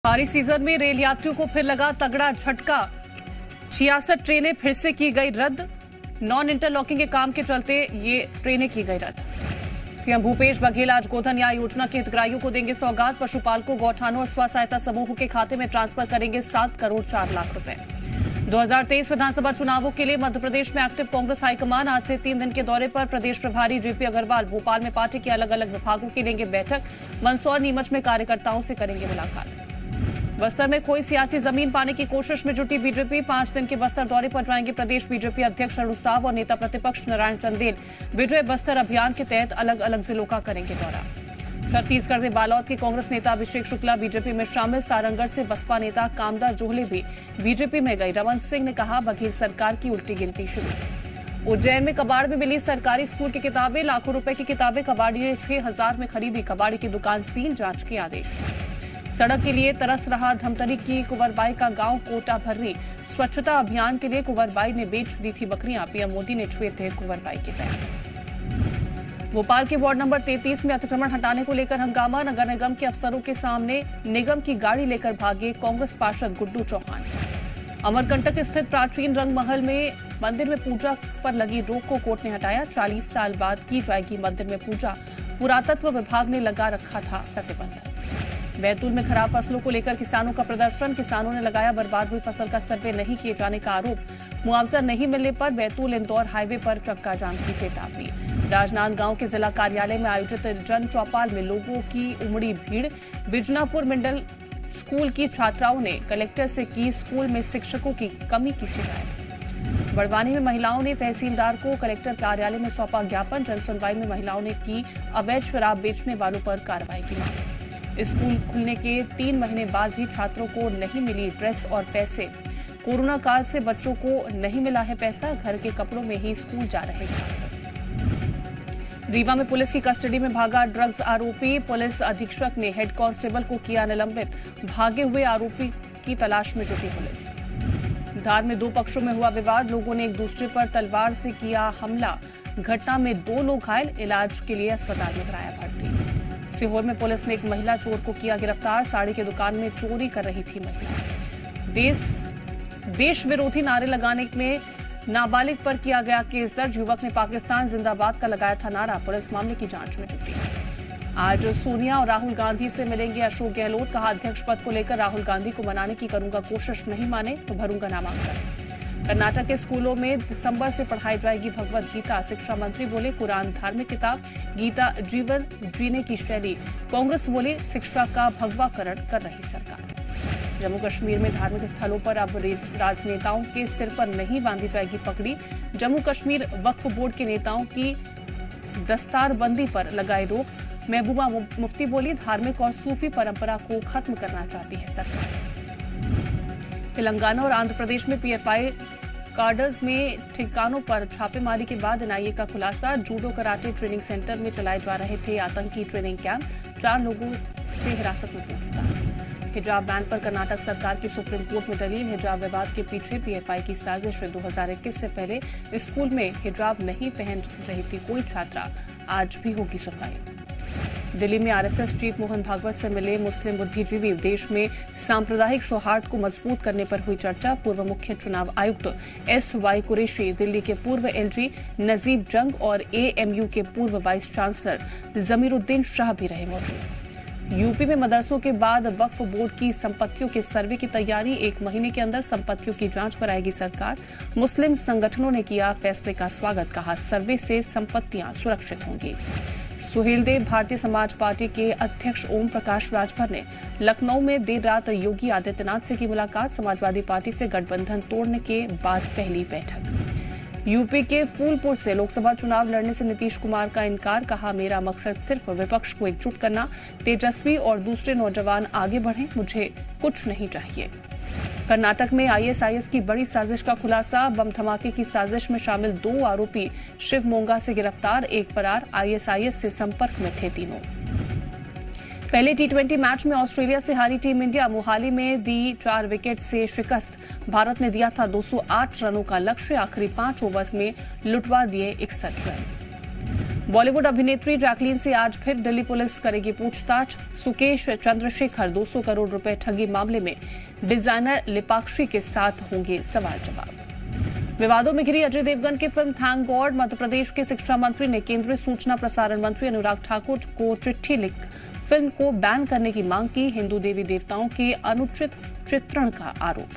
भारी सीजन में रेल यात्रियों को फिर लगा तगड़ा झटका। 66 ट्रेनें फिर से की गई रद्द। नॉन इंटरलॉकिंग के काम के चलते ये ट्रेनें की गई रद्द। सीएम भूपेश बघेल आज गोधन न्याय योजना के हितग्राहियों को देंगे सौगात। पशुपालकों, गौठानों और स्व सहायता समूहों के खाते में ट्रांसफर करेंगे 7 करोड़ 4 लाख रुपए। 2023 विधानसभा चुनावों के लिए मध्य प्रदेश में एक्टिव कांग्रेस हाईकमान। आज से 3 दिन के दौरे पर प्रदेश प्रभारी जेपी अग्रवाल भोपाल में पार्टी के अलग अलग विभागों की लेंगे बैठक। मंदसौर, नीमच में कार्यकर्ताओं से करेंगे मुलाकात। बस्तर में कोई सियासी जमीन पाने की कोशिश में जुटी बीजेपी। 5 दिन के बस्तर दौरे पर जाएंगे प्रदेश बीजेपी अध्यक्ष अरुण साव और नेता प्रतिपक्ष नारायण चंदेल। विजय बस्तर अभियान के तहत अलग अलग जिलों का करेंगे दौरा। छत्तीसगढ़ में बालोद के कांग्रेस नेता अभिषेक शुक्ला बीजेपी में शामिल। सारंगढ़ से बसपा नेता कामदा जोहले भी बीजेपी में गई। रमन सिंह ने कहा, बघेल सरकार की उल्टी गिनती शुरू। उज्जैन में कबाड़ में मिली सरकारी स्कूल की किताबें। लाखों रुपए की किताबें कबाड़ी ने 6000 में खरीदी। कबाड़ी की दुकान सील, जांच के आदेश। सड़क के लिए तरस रहा धमतरी की कुंवरबाई का गांव कोटा भर्री। स्वच्छता अभियान के लिए कुंवरबाई ने बेच दी थी बकरियां। पीएम मोदी ने छुए थे कुंवरबाई के पैर। भोपाल के वार्ड नंबर 33 में अतिक्रमण हटाने को लेकर हंगामा। नगर निगम के अफसरों के सामने निगम की गाड़ी लेकर भागे कांग्रेस पार्षद गुड्डू चौहान। अमरकंटक स्थित प्राचीन रंग महल में मंदिर में पूजा पर लगी रोक को कोर्ट ने हटाया। 40 साल बाद की जाएगी मंदिर में पूजा। पुरातत्व विभाग ने लगा रखा था प्रतिबंध। बैतूल में खराब फसलों को लेकर किसानों का प्रदर्शन। किसानों ने लगाया बर्बाद हुई फसल का सर्वे नहीं किए जाने का आरोप। मुआवजा नहीं मिलने पर बैतूल इंदौर हाईवे पर चक्का जाम की चेतावनी। राजनांदगांव के जिला कार्यालय में आयोजित जन चौपाल में लोगों की उमड़ी भीड़। बिजनापुर मिडिल स्कूल की छात्राओं ने कलेक्टर से की स्कूल में शिक्षकों की कमी की शिकायत। बड़वानी में महिलाओं ने तहसीलदार को कलेक्टर कार्यालय में सौंपा ज्ञापन। जन सुनवाई में महिलाओं ने की अवैध शराब बेचने वालों पर कार्रवाई की मांग। स्कूल खुलने के 3 महीने बाद भी छात्रों को नहीं मिली ड्रेस और पैसे। कोरोना काल से बच्चों को नहीं मिला है पैसा। घर के कपड़ों में ही स्कूल जा रहे छात्र। रीवा में पुलिस की कस्टडी में भागा ड्रग्स आरोपी। पुलिस अधीक्षक ने हेड कांस्टेबल को किया निलंबित। भागे हुए आरोपी की तलाश में जुटी पुलिस। धार में 2 पक्षों में हुआ विवाद। लोगों ने एक दूसरे पर तलवार से किया हमला। घटना में 2 लोग घायल। इलाज के लिए अस्पताल में कराया भर्ती। सीहोर में पुलिस ने एक महिला चोर को किया गिरफ्तार। साड़ी की दुकान में चोरी कर रही थी महिला। देश विरोधी नारे लगाने में नाबालिग पर किया गया केस दर्ज। युवक ने पाकिस्तान जिंदाबाद का लगाया था नारा। पुलिस मामले की जांच में जुटी। आज सोनिया और राहुल गांधी से मिलेंगे अशोक गहलोत। कहा, अध्यक्ष पद को लेकर राहुल गांधी को मनाने की करूंगा कोशिश, नहीं माने तो भरूंगा नामांकन। कर्नाटक के स्कूलों में दिसंबर से पढ़ाई जाएगी भगवद गीता। शिक्षा मंत्री बोले, कुरान धार्मिक किताब, गीता जीवन जीने की शैली। कांग्रेस बोले, शिक्षा का भगवाकरण कर रही सरकार। जम्मू कश्मीर में धार्मिक स्थलों पर अब राजनेताओं के सिर पर नहीं बांधी जाएगी पगड़ी। जम्मू कश्मीर वक्फ बोर्ड के नेताओं की दस्तारबंदी पर लगाए रोक। महबूबा मुफ्ती बोली, धार्मिक और सूफी परंपरा को खत्म करना चाहती है सरकार। तेलंगाना और आंध्र प्रदेश में पीएफआई कार्डर्स में ठिकानों पर छापेमारी के बाद एनआईए का खुलासा। जूडो कराटे ट्रेनिंग सेंटर में चलाए जा रहे थे आतंकी ट्रेनिंग कैंप। 4 लोगों से हिरासत में पूछताछ। हिजाब बैन पर कर्नाटक सरकार की सुप्रीम कोर्ट में दलील। हिजाब विवाद के पीछे पीएफआई की साजिश। 2021 से पहले स्कूल में हिजाब नहीं पहन रही थी कोई छात्रा। आज भी होगी सुनवाई। दिल्ली में आरएसएस चीफ मोहन भागवत से मिले मुस्लिम बुद्धिजीवी। देश में सांप्रदायिक सौहार्द को मजबूत करने पर हुई चर्चा। पूर्व मुख्य चुनाव आयुक्त एसवाई कुरैशी, दिल्ली के पूर्व एलजी नजीब जंग और एएमयू के पूर्व वाइस चांसलर जमीरुद्दीन शाह भी रहे मौजूद। यूपी में मदरसों के बाद वक्फ बोर्ड की संपत्तियों के सर्वे की तैयारी। 1 महीने के अंदर संपत्तियों की जांच कराएगी सरकार। मुस्लिम संगठनों ने किया फैसले का स्वागत। कहा, सर्वे से संपत्तियां सुरक्षित होंगी। सुहेलदेव भारतीय समाज पार्टी के अध्यक्ष ओम प्रकाश राजभर ने लखनऊ में देर रात योगी आदित्यनाथ से की मुलाकात। समाजवादी पार्टी से गठबंधन तोड़ने के बाद पहली बैठक। यूपी के फूलपुर से लोकसभा चुनाव लड़ने से नीतीश कुमार का इनकार। कहा, मेरा मकसद सिर्फ विपक्ष को एकजुट करना। तेजस्वी और दूसरे नौजवान आगे बढ़ें, मुझे कुछ नहीं चाहिए। कर्नाटक में आईएसआईएस की बड़ी साजिश का खुलासा। बम धमाके की साजिश में शामिल 2 आरोपी शिव मोंगा से गिरफ्तार। एक फरार। आईएसआईएस से संपर्क में थे तीनों। पहले टी20 मैच में ऑस्ट्रेलिया से हारी टीम इंडिया। मोहाली में दी 4 विकेट से शिकस्त। भारत ने दिया था 208 रनों का लक्ष्य। आखिरी 5 ओवर्स में लुटवा दिए 61 रन। बॉलीवुड अभिनेत्री जैकलीन से आज फिर दिल्ली पुलिस करेगी पूछताछ। सुकेश चंद्रशेखर 200 करोड़ रुपए ठगी मामले में डिजाइनर लिपाक्षी के साथ होंगे सवाल जवाब। विवादों में घिरी अजय देवगन की film thank God. Madhya Pradesh के शिक्षा मंत्री ने केंद्रीय सूचना प्रसारण मंत्री अनुराग ठाकुर को चिट्ठी लिख फिल्म को बैन करने की मांग की। हिंदू देवी देवताओं के अनुचित चित्रण का आरोप।